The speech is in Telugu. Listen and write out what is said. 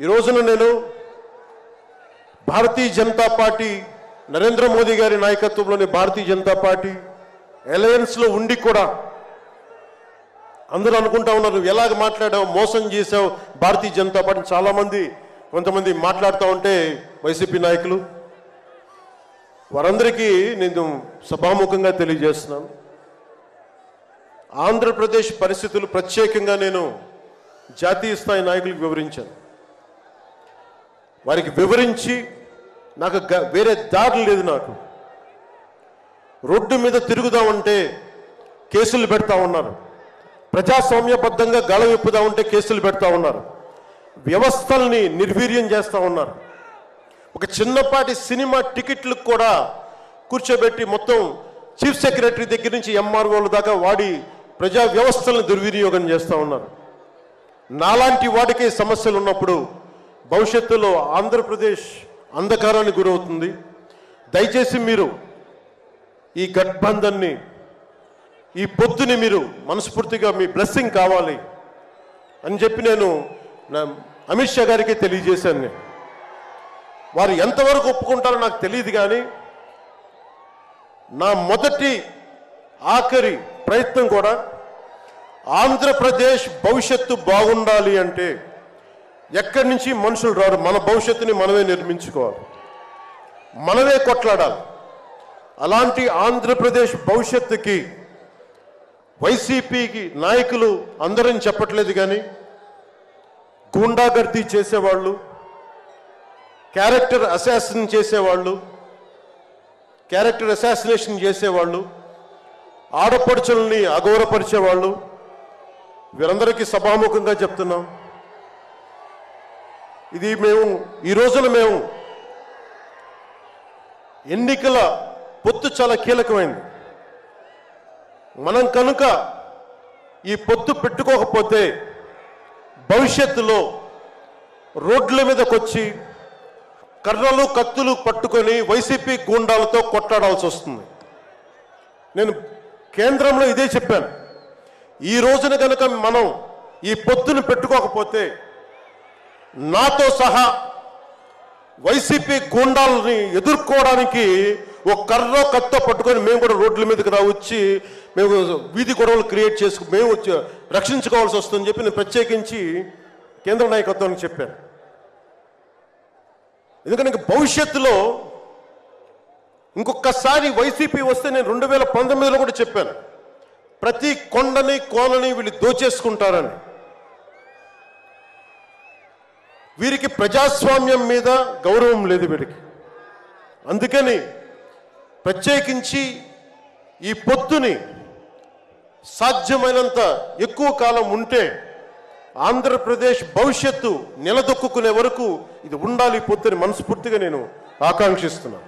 ఈ రోజున నేను భారతీయ జనతా పార్టీ నరేంద్ర మోదీ గారి నాయకత్వంలోని భారతీయ జనతా పార్టీ అలయన్స్లో ఉండి కూడా అందరూ అనుకుంటా ఉన్నారు, ఎలాగ మాట్లాడావు, మోసం చేసావు భారతీయ జనతా పార్టీ. చాలామంది కొంతమంది మాట్లాడుతూ ఉంటే వైసీపీ నాయకులు, వారందరికీ నేను సభాముఖంగా తెలియజేస్తున్నాను. ఆంధ్రప్రదేశ్ పరిస్థితులు ప్రత్యేకంగా నేను జాతీయ స్థాయి నాయకులకు వివరించాను. వారికి వివరించి నాకు వేరే దారి లేదు. నాకు రోడ్డు మీద తిరుగుదామంటే కేసులు పెడతా ఉన్నారు, ప్రజాస్వామ్యబద్ధంగా గళం విప్పుదా ఉంటే కేసులు పెడతా ఉన్నారు, వ్యవస్థల్ని నిర్వీర్యం చేస్తూ ఉన్నారు. ఒక చిన్నపాటి సినిమా టికెట్లకు కూడా కూర్చోబెట్టి మొత్తం చీఫ్ సెక్రటరీ దగ్గర నుంచి ఎంఆర్ఓల దాకా వాడి ప్రజా వ్యవస్థలను దుర్వినియోగం చేస్తూ ఉన్నారు. నాలాంటి వాడికి సమస్యలు ఉన్నప్పుడు భవిష్యత్తులో ఆంధ్రప్రదేశ్ అంధకారానికి గురవుతుంది. దయచేసి మీరు ఈ గఠబంధన్ని, ఈ పొత్తుని మీరు మనస్ఫూర్తిగా మీ బ్లెస్సింగ్ కావాలి అని చెప్పి నేను అమిత్ షా గారికి తెలియజేశాను. నేను వారు ఎంతవరకు ఒప్పుకుంటారో నాకు తెలియదు, కానీ నా మొదటి ఆఖరి ప్రయత్నం కూడా ఆంధ్రప్రదేశ్ భవిష్యత్తు బాగుండాలి అంటే ఎక్కడి నుంచి మనుషులు రారు, మన భవిష్యత్తుని మనమే నిర్మించుకోవాలి, మనమే కొట్లాడాలి. అలాంటి ఆంధ్రప్రదేశ్ భవిష్యత్తుకి వైసీపీకి నాయకులు అందరని చెప్పట్లేదు, కానీ గూండాగర్దీ చేసేవాళ్ళు, క్యారెక్టర్ అసాసినేషన్ చేసేవాళ్ళు, ఆడపడుచుల్ని అగౌరవపరిచేవాళ్ళు, వీరందరికీ సభాముఖంగా చెప్తున్నాం. ఇది ఈ రోజున మేము ఎన్నికల పొత్తు చాలా కీలకమైంది. మనం కనుక ఈ పొత్తు పెట్టుకోకపోతే భవిష్యత్తులో రోడ్ల మీదకి వచ్చి కర్రలు కత్తులు పట్టుకొని వైసీపీ గూండాలతో కొట్లాడాల్సి వస్తుంది. నేను కేంద్రంలో ఇదే చెప్పాను. ఈ రోజున కనుక మనం ఈ పొత్తును పెట్టుకోకపోతే నాతో సహా వైసీపీ గూండాలని ఎదుర్కోవడానికి ఒక కర్ర కత్తో పట్టుకొని మేము కూడా రోడ్ల మీదకి వచ్చి మేము వీధి గొడవలు క్రియేట్ చేసుకు మేము రక్షించుకోవాల్సి వస్తుందని చెప్పి నేను ప్రత్యేకించి కేంద్ర నాయకత్వానికి చెప్పాను. ఎందుకంటే భవిష్యత్తులో ఇంకొకసారి వైసీపీ వస్తే నేను 2019లో కూడా చెప్పాను, ప్రతి కొండని కోనని వీళ్ళు దోచేసుకుంటారని. వీరికి ప్రజాస్వామ్యం మీద గౌరవం లేదు వీరికి. అందుకని ప్రత్యేకించి ఈ పొత్తుని సాధ్యమైనంత ఎక్కువ కాలం ఉంటే ఆంధ్రప్రదేశ్ భవిష్యత్తు నిలదొక్కునే వరకు ఇది ఉండాలి పొత్తుని మనస్ఫూర్తిగా నేను ఆకాంక్షిస్తున్నాను.